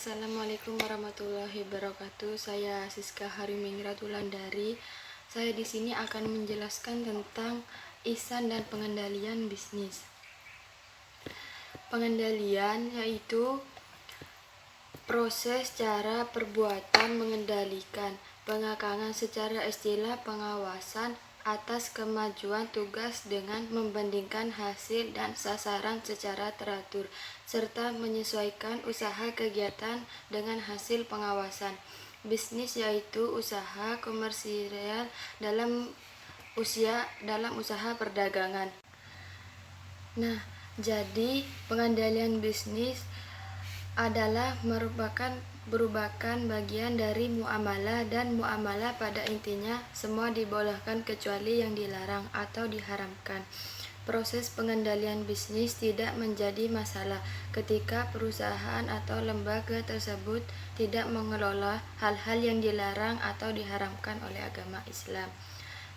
Assalamualaikum warahmatullahi wabarakatuh. Saya Siska Harimingrat Wulandari. Saya di sini akan menjelaskan tentang ihsan dan pengendalian bisnis. Pengendalian yaitu proses, cara, perbuatan mengendalikan, pengakangan secara istilah pengawasan atas kemajuan tugas dengan membandingkan hasil dan sasaran secara teratur, serta menyesuaikan usaha kegiatan dengan hasil pengawasan. Bisnis yaitu usaha komersial dalam usaha perdagangan. Nah, jadi pengendalian bisnis adalah merupakan bagian dari muamalah, dan muamalah pada intinya semua dibolehkan kecuali yang dilarang atau diharamkan. Proses pengendalian bisnis tidak menjadi masalah ketika perusahaan atau lembaga tersebut tidak mengelola hal-hal yang dilarang atau diharamkan oleh agama Islam.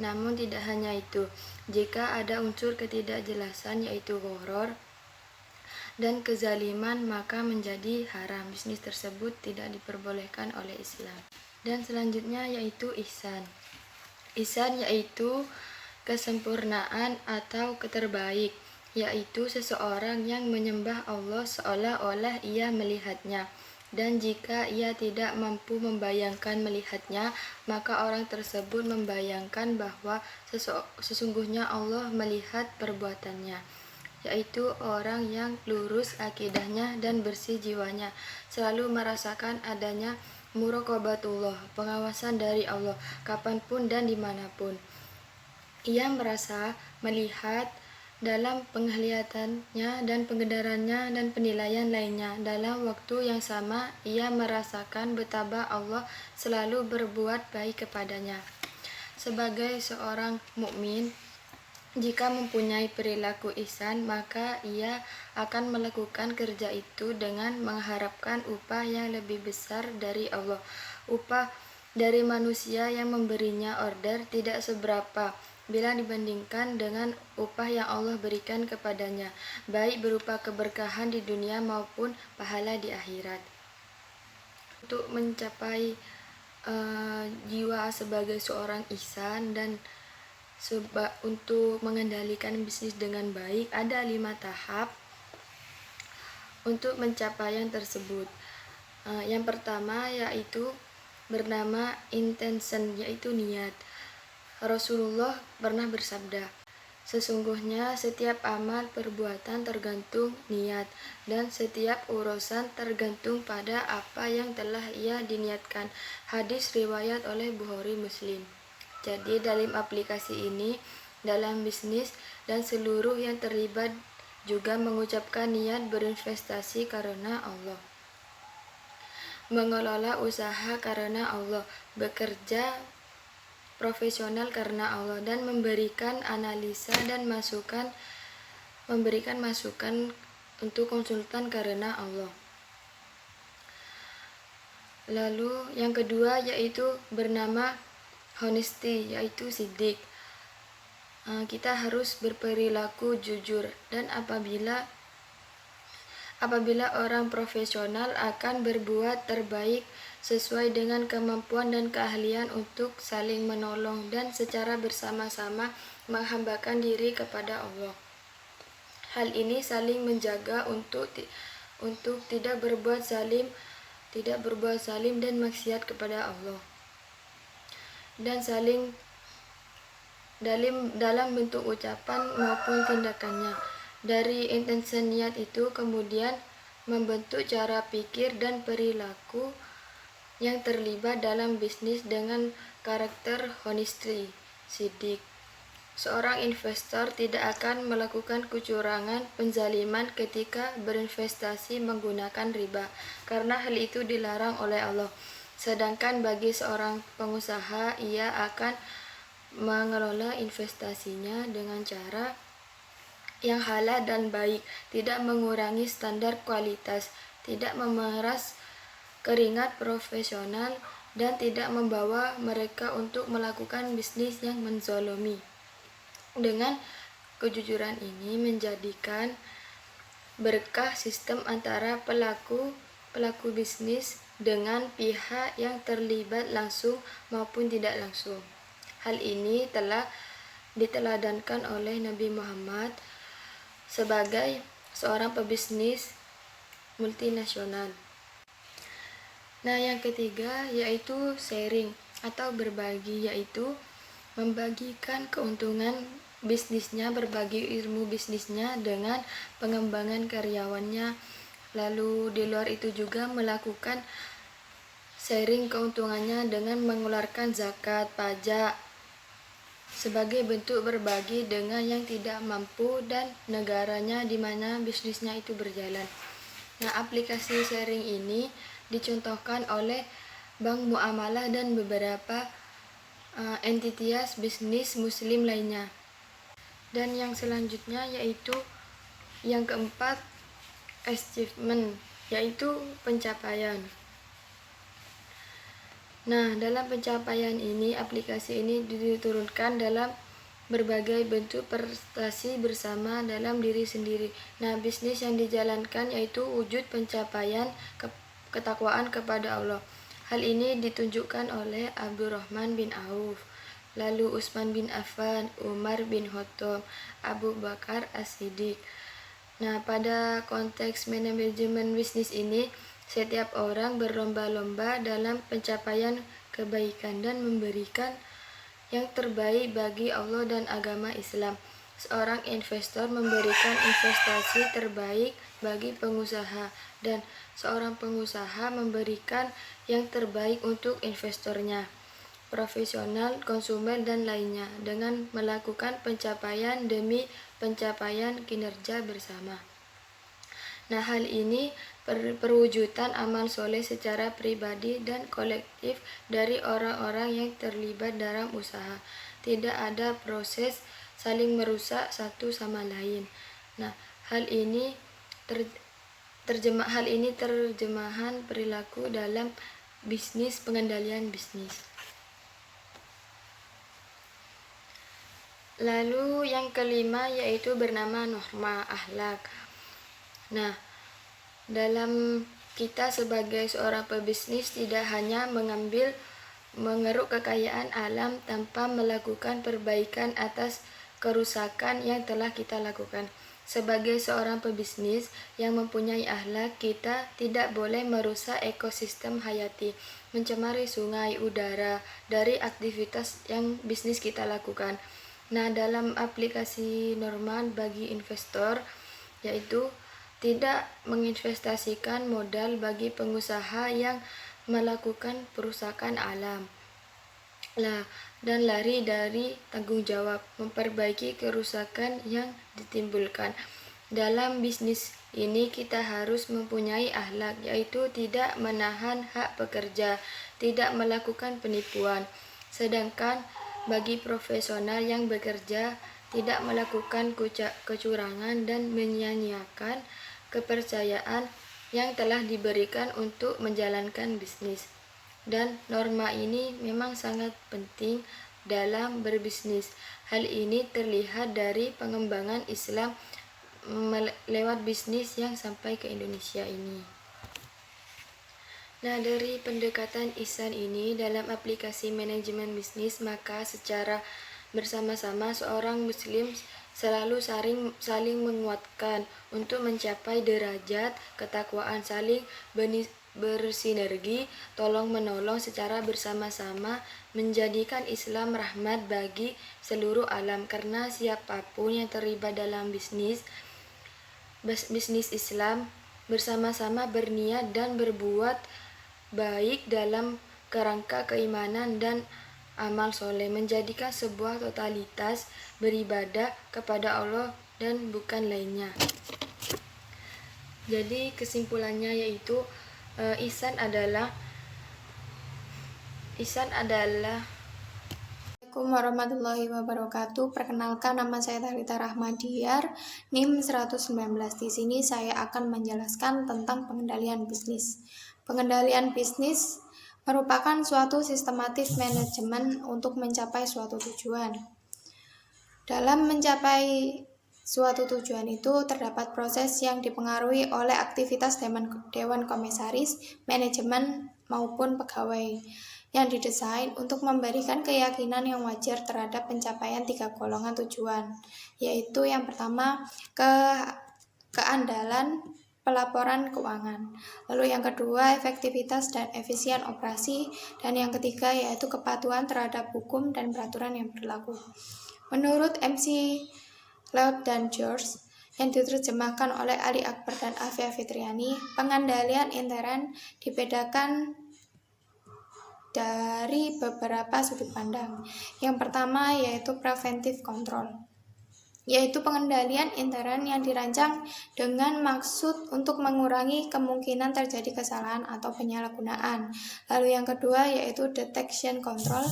Namun tidak hanya itu, jika ada unsur ketidakjelasan yaitu gharar dan kezaliman, maka menjadi haram. Bisnis tersebut tidak diperbolehkan oleh Islam. Dan selanjutnya yaitu ihsan. Ihsan yaitu kesempurnaan atau keterbaik, yaitu seseorang yang menyembah Allah seolah-olah ia melihatnya, dan jika ia tidak mampu membayangkan melihatnya, maka orang tersebut membayangkan bahwa sesungguhnya Allah melihat perbuatannya, yaitu orang yang lurus akidahnya dan bersih jiwanya, selalu merasakan adanya muraqabatullah, pengawasan dari Allah, kapanpun dan dimanapun. Ia merasa melihat dalam penglihatannya dan pendengarannya dan penilaian lainnya. Dalam waktu yang sama, ia merasakan betapa Allah selalu berbuat baik kepadanya. Sebagai seorang mukmin, jika mempunyai perilaku ihsan, maka ia akan melakukan kerja itu dengan mengharapkan upah yang lebih besar dari Allah. Upah dari manusia yang memberinya order tidak seberapa bila dibandingkan dengan upah yang Allah berikan kepadanya, baik berupa keberkahan di dunia maupun pahala di akhirat. Untuk mencapai jiwa sebagai seorang ihsan dan untuk mengendalikan bisnis dengan baik, ada 5 tahap untuk pencapaian tersebut. Yang pertama yaitu bernama intention, yaitu niat. Rasulullah pernah bersabda, sesungguhnya setiap amal perbuatan tergantung niat, dan setiap urusan tergantung pada apa yang telah ia diniatkan. Hadis riwayat oleh Bukhari Muslim. Jadi dalam aplikasi ini, dalam bisnis dan seluruh yang terlibat juga mengucapkan niat berinvestasi karena Allah, mengelola usaha karena Allah, bekerja profesional karena Allah, dan memberikan analisa dan memberikan masukan untuk konsultan karena Allah. Lalu yang kedua yaitu bernama honesty, yaitu sidik. Kita harus berperilaku jujur, dan apabila orang profesional akan berbuat terbaik sesuai dengan kemampuan dan keahlian untuk saling menolong dan secara bersama-sama menghambakan diri kepada Allah. Hal ini saling menjaga untuk tidak berbuat zalim dan maksiat kepada Allah, dan saling dalam bentuk ucapan maupun tindakannya. Dari intensi niat itu kemudian membentuk cara pikir dan perilaku yang terlibat dalam bisnis dengan karakter honesty, sidik. Seorang investor tidak akan melakukan kecurangan, penzaliman ketika berinvestasi menggunakan riba, karena hal itu dilarang oleh Allah. Sedangkan bagi seorang pengusaha, ia akan mengelola investasinya dengan cara yang halal dan baik, tidak mengurangi standar kualitas, tidak memeras keringat profesional, dan tidak membawa mereka untuk melakukan bisnis yang menzalimi. Dengan kejujuran ini menjadikan berkah sistem antara pelaku pelaku bisnis dengan pihak yang terlibat langsung maupun tidak langsung. Hal ini telah diteladankan oleh Nabi Muhammad sebagai seorang pebisnis multinasional. Nah, yang ketiga yaitu sharing atau berbagi, yaitu membagikan keuntungan bisnisnya, berbagi ilmu bisnisnya dengan pengembangan karyawannya. Lalu di luar itu juga melakukan sharing keuntungannya dengan mengeluarkan zakat, pajak sebagai bentuk berbagi dengan yang tidak mampu dan negaranya di mana bisnisnya itu berjalan. Nah, aplikasi sharing ini dicontohkan oleh Bank Muamalah dan beberapa entitas bisnis muslim lainnya. Dan yang selanjutnya yaitu yang keempat, achievement, yaitu pencapaian. Nah, dalam pencapaian ini, aplikasi ini diturunkan dalam berbagai bentuk prestasi bersama dalam diri sendiri. Nah, bisnis yang dijalankan yaitu wujud pencapaian ketakwaan kepada Allah. Hal ini ditunjukkan oleh Abdurrahman bin Auf, lalu Utsman bin Affan, Umar bin Khattab, Abu Bakar As-Siddiq. Nah, pada konteks manajemen bisnis ini, setiap orang berlomba-lomba dalam pencapaian kebaikan dan memberikan yang terbaik bagi Allah dan agama Islam. Seorang investor memberikan investasi terbaik bagi pengusaha, dan seorang pengusaha memberikan yang terbaik untuk investornya, profesional, konsumen, dan lainnya dengan melakukan pencapaian demi pencapaian kinerja bersama. Nah, hal ini perwujudan amal soleh secara pribadi dan kolektif dari orang-orang yang terlibat dalam usaha. Tidak ada proses saling merusak satu sama lain. Nah, hal ini terjemahan perilaku dalam bisnis, pengendalian bisnis. Lalu yang kelima yaitu bernama norma akhlak. Nah, dalam kita sebagai seorang pebisnis tidak hanya mengeruk kekayaan alam tanpa melakukan perbaikan atas kerusakan yang telah kita lakukan. Sebagai seorang pebisnis yang mempunyai akhlak, kita tidak boleh merusak ekosistem hayati, mencemari sungai, udara dari aktivitas yang bisnis kita lakukan. Nah, dalam aplikasi norma bagi investor yaitu tidak menginvestasikan modal bagi pengusaha yang melakukan perusakan alam dan lari dari tanggung jawab memperbaiki kerusakan yang ditimbulkan. Dalam bisnis ini kita harus mempunyai akhlak, yaitu tidak menahan hak pekerja, tidak melakukan penipuan. Sedangkan bagi profesional yang bekerja, tidak melakukan kecurangan dan menyia-nyiakan kepercayaan yang telah diberikan untuk menjalankan bisnis. Dan norma ini memang sangat penting dalam berbisnis. Hal ini terlihat dari pengembangan Islam lewat bisnis yang sampai ke Indonesia ini. Nah, dari pendekatan ihsan ini dalam aplikasi manajemen bisnis, maka secara bersama-sama seorang muslim selalu saling menguatkan untuk mencapai derajat ketakwaan, saling bersinergi, tolong-menolong secara bersama-sama, menjadikan Islam rahmat bagi seluruh alam. Karena siapapun yang terlibat dalam bisnis Islam bersama-sama berniat dan berbuat baik dalam kerangka keimanan dan amal soleh, menjadikan sebuah totalitas beribadah kepada Allah dan bukan lainnya. Jadi kesimpulannya yaitu ihsan adalah Assalamualaikum warahmatullahi wabarakatuh. Perkenalkan, nama saya Thalita Rahmadiar, NIM 119. Di sini saya akan menjelaskan tentang pengendalian bisnis. Pengendalian bisnis merupakan suatu sistematis manajemen untuk mencapai suatu tujuan. Dalam mencapai suatu tujuan itu terdapat proses yang dipengaruhi oleh aktivitas Dewan Komisaris, manajemen, maupun pegawai yang didesain untuk memberikan keyakinan yang wajar terhadap pencapaian 3 golongan tujuan, yaitu yang pertama, keandalan pelaporan keuangan, lalu yang kedua, efektivitas dan efisien operasi, dan yang ketiga yaitu kepatuhan terhadap hukum dan peraturan yang berlaku. Menurut MC Laut dan George, yang diterjemahkan oleh Ali Akbar dan Afia Fitriani, pengandalian intern dibedakan dari beberapa sudut pandang. Yang pertama yaitu preventive control, yaitu pengendalian intern yang dirancang dengan maksud untuk mengurangi kemungkinan terjadi kesalahan atau penyalahgunaan. Lalu yang kedua yaitu detection control,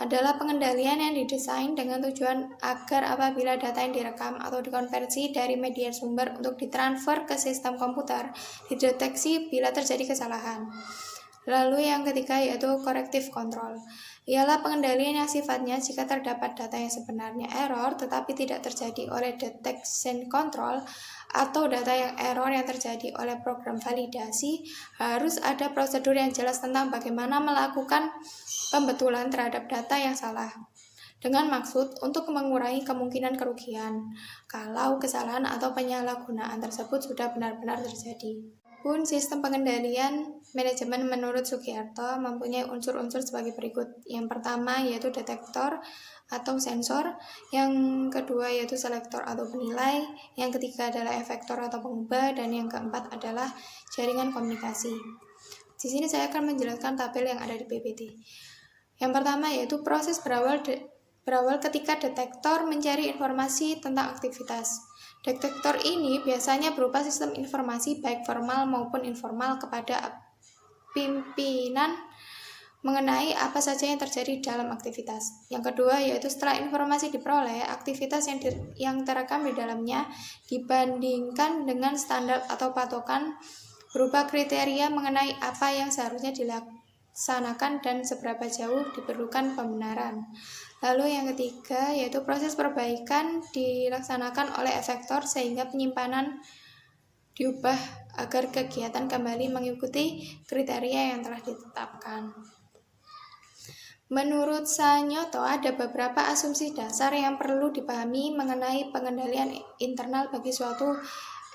adalah pengendalian yang didesain dengan tujuan agar apabila data yang direkam atau dikonversi dari media sumber untuk ditransfer ke sistem komputer, dideteksi bila terjadi kesalahan. Lalu yang ketiga yaitu corrective control, ialah pengendalian yang sifatnya jika terdapat data yang sebenarnya error tetapi tidak terjadi oleh detection control, atau data yang error yang terjadi oleh program validasi, harus ada prosedur yang jelas tentang bagaimana melakukan pembetulan terhadap data yang salah, dengan maksud untuk mengurangi kemungkinan kerugian kalau kesalahan atau penyalahgunaan tersebut sudah benar-benar terjadi. Pun sistem pengendalian manajemen menurut Sugiarto mempunyai unsur-unsur sebagai berikut. Yang pertama yaitu detektor atau sensor, yang kedua yaitu selektor atau penilai, yang ketiga adalah efektor atau pengubah, dan yang keempat adalah jaringan komunikasi. Di sini saya akan menjelaskan tabel yang ada di PPT. Yang pertama yaitu proses berawal ketika detektor mencari informasi tentang aktivitas. Detektor ini biasanya berupa sistem informasi baik formal maupun informal kepada pimpinan mengenai apa saja yang terjadi dalam aktivitas. Yang kedua yaitu setelah informasi diperoleh, aktivitas yang terekam di dalamnya dibandingkan dengan standar atau patokan berupa kriteria mengenai apa yang seharusnya dilaksanakan dan seberapa jauh diperlukan pembenaran. Lalu yang ketiga yaitu proses perbaikan dilaksanakan oleh efektor sehingga penyimpanan diubah agar kegiatan kembali mengikuti kriteria yang telah ditetapkan. Menurut Sanyoto, ada beberapa asumsi dasar yang perlu dipahami mengenai pengendalian internal bagi suatu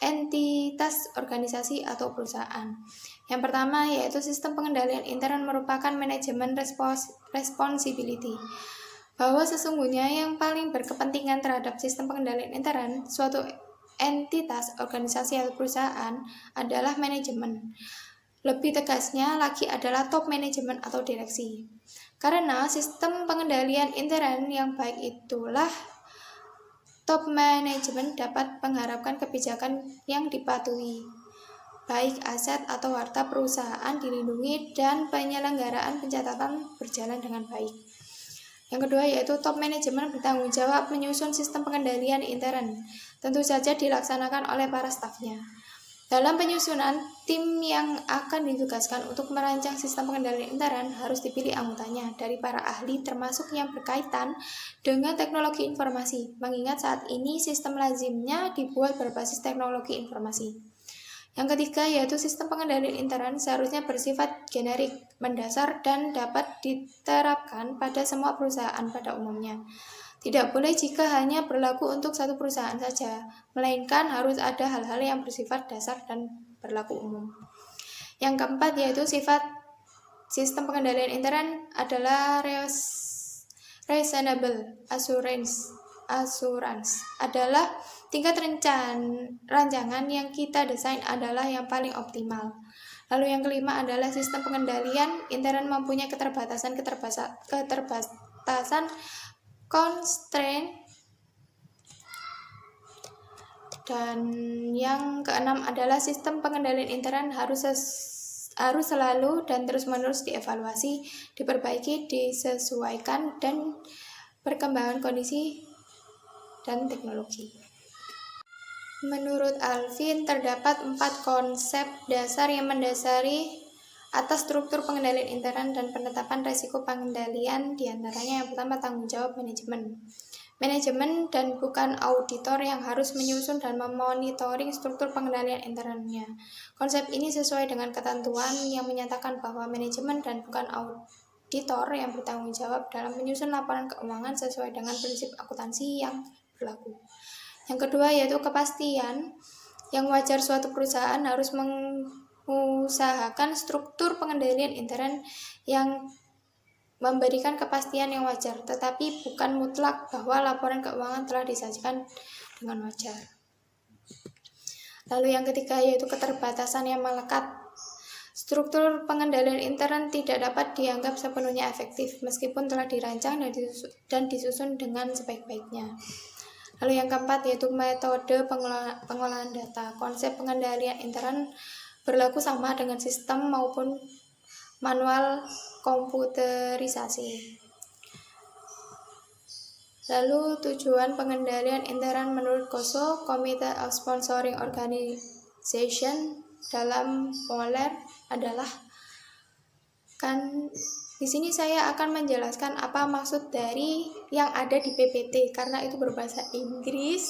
entitas, organisasi, atau perusahaan. Yang pertama yaitu sistem pengendalian intern merupakan manajemen responsibility, bahwa sesungguhnya yang paling berkepentingan terhadap sistem pengendalian intern suatu entitas, organisasi, atau perusahaan adalah manajemen. Lebih tegasnya lagi adalah top manajemen atau direksi. Karena sistem pengendalian intern yang baik itulah top manajemen dapat mengharapkan kebijakan yang dipatuhi, baik aset atau harta perusahaan dilindungi dan penyelenggaraan pencatatan berjalan dengan baik. Yang kedua yaitu top manajemen bertanggung jawab menyusun sistem pengendalian intern, tentu saja dilaksanakan oleh para stafnya. Dalam penyusunan, tim yang akan ditugaskan untuk merancang sistem pengendalian intern harus dipilih anggotanya dari para ahli termasuk yang berkaitan dengan teknologi informasi, mengingat saat ini sistem lazimnya dibuat berbasis teknologi informasi. Yang ketiga yaitu sistem pengendalian intern seharusnya bersifat generik, mendasar, dan dapat diterapkan pada semua perusahaan pada umumnya. Tidak boleh jika hanya berlaku untuk satu perusahaan saja, melainkan harus ada hal-hal yang bersifat dasar dan berlaku umum. Yang keempat yaitu sifat sistem pengendalian intern adalah reasonable assurance adalah tingkat rancangan yang kita desain adalah yang paling optimal. Lalu yang kelima adalah sistem pengendalian intern mempunyai keterbatasan constraint. Dan yang keenam adalah sistem pengendalian intern harus selalu dan terus-menerus dievaluasi, diperbaiki, disesuaikan dan perkembangan kondisi dan teknologi. Menurut Alvin, terdapat 4 konsep dasar yang mendasari atas struktur pengendalian intern dan penetapan risiko pengendalian, diantaranya yang pertama tanggung jawab manajemen. manajemen dan bukan auditor yang harus menyusun dan memonitoring struktur pengendalian internnya. Konsep ini sesuai dengan ketentuan yang menyatakan bahwa manajemen dan bukan auditor yang bertanggung jawab dalam menyusun laporan keuangan sesuai dengan prinsip akuntansi yang berlaku. Yang kedua yaitu kepastian. Yang wajar suatu perusahaan harus mengusahakan struktur pengendalian intern yang memberikan kepastian yang wajar, tetapi bukan mutlak bahwa laporan keuangan telah disajikan dengan wajar. Lalu yang ketiga yaitu keterbatasan yang melekat. Struktur pengendalian intern tidak dapat dianggap sepenuhnya efektif meskipun telah dirancang dan disusun dengan sebaik-baiknya. Lalu yang keempat yaitu metode pengolahan data. Konsep pengendalian intern berlaku sama dengan sistem maupun manual komputerisasi. Lalu tujuan pengendalian intern menurut KOSO, Committee of Sponsoring Organization dalam Moller adalah di sini saya akan menjelaskan apa maksud dari yang ada di PPT karena itu berbahasa Inggris.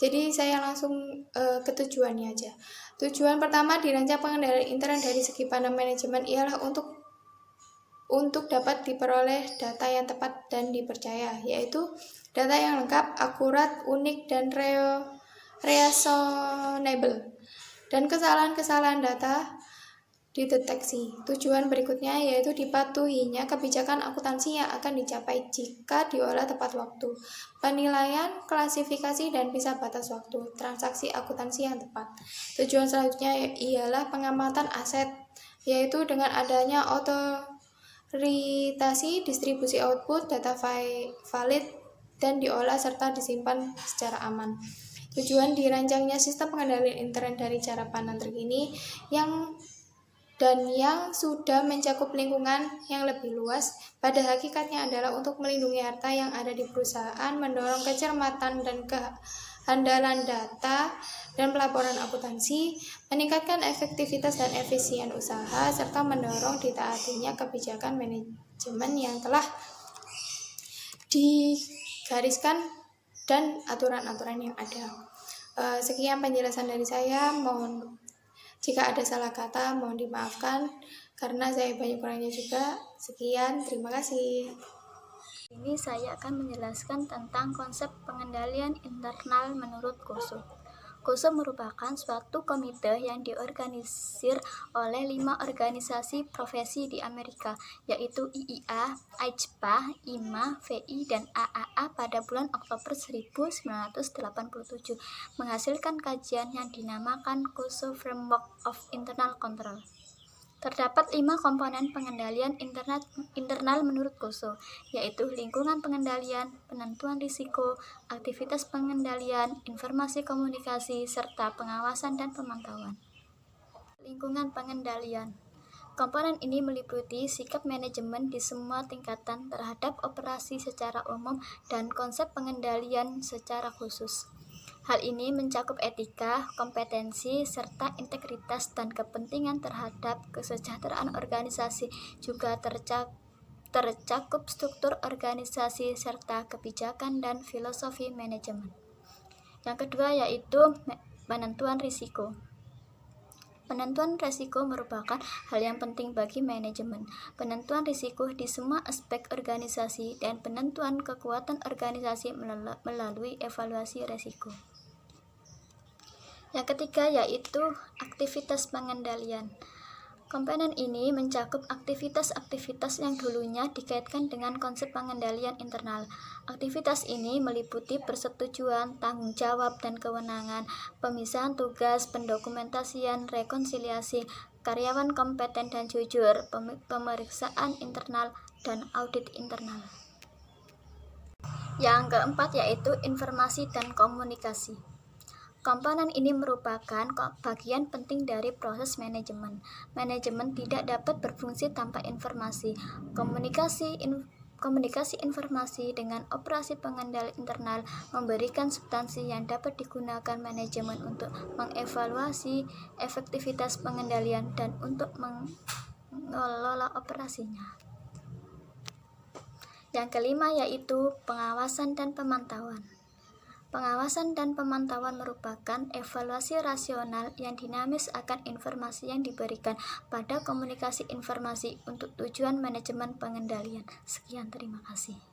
Jadi saya langsung ke tujuannya aja. Tujuan pertama dirancang pengendalian intern dari segi pandang manajemen ialah untuk dapat diperoleh data yang tepat dan dipercaya, yaitu data yang lengkap, akurat, unik, dan reasonable. Dan kesalahan-kesalahan data dideteksi. Tujuan berikutnya yaitu dipatuhinya kebijakan akuntansi yang akan dicapai jika diolah tepat waktu. Penilaian, klasifikasi, dan pisah batas waktu. Transaksi akuntansi yang tepat. Tujuan selanjutnya ialah pengamatan aset, yaitu dengan adanya otoritasi distribusi output, data valid, dan diolah serta disimpan secara aman. Tujuan dirancangnya sistem pengendalian intern dari cara pandang terkini yang sudah mencakup lingkungan yang lebih luas, pada hakikatnya adalah untuk melindungi harta yang ada di perusahaan, mendorong kecermatan dan kehandalan data dan pelaporan akuntansi, meningkatkan efektivitas dan efisien usaha, serta mendorong ditaatinya kebijakan manajemen yang telah digariskan dan aturan-aturan yang ada. Sekian penjelasan dari saya, mohon jika ada salah kata mohon dimaafkan karena saya banyak kurangnya juga. Sekian, terima kasih. Ini saya akan menjelaskan tentang konsep pengendalian internal menurut KOSO. KOSO merupakan suatu komite yang diorganisir oleh 5 organisasi profesi di Amerika, yaitu IIA, AICPA, IMA, VI, dan AAA pada bulan Oktober 1987, menghasilkan kajian yang dinamakan KOSO Framework of Internal Control. Terdapat 5 komponen pengendalian internal menurut KOSO, yaitu lingkungan pengendalian, penentuan risiko, aktivitas pengendalian, informasi komunikasi, serta pengawasan dan pemantauan. Lingkungan pengendalian. Komponen ini meliputi sikap manajemen di semua tingkatan terhadap operasi secara umum dan konsep pengendalian secara khusus. Hal ini mencakup etika, kompetensi, serta integritas dan kepentingan terhadap kesejahteraan organisasi, juga tercakup struktur organisasi serta kebijakan dan filosofi manajemen. Yang kedua yaitu penentuan risiko. Penentuan risiko merupakan hal yang penting bagi manajemen. Penentuan risiko di semua aspek organisasi dan penentuan kekuatan organisasi melalui evaluasi risiko. Yang ketiga yaitu aktivitas pengendalian. Komponen ini mencakup aktivitas-aktivitas yang dulunya dikaitkan dengan konsep pengendalian internal. Aktivitas ini meliputi persetujuan, tanggung jawab dan kewenangan, pemisahan tugas, pendokumentasian, rekonsiliasi, karyawan kompeten dan jujur, pemeriksaan internal, dan audit internal. Yang keempat yaitu informasi dan komunikasi. Komponen ini merupakan bagian penting dari proses manajemen. Manajemen tidak dapat berfungsi tanpa informasi. Komunikasi informasi dengan operasi pengendalian internal memberikan substansi yang dapat digunakan manajemen untuk mengevaluasi efektivitas pengendalian dan untuk mengelola operasinya. Yang kelima yaitu pengawasan dan pemantauan. Pengawasan dan pemantauan merupakan evaluasi rasional yang dinamis akan informasi yang diberikan pada komunikasi informasi untuk tujuan manajemen pengendalian. Sekian, terima kasih.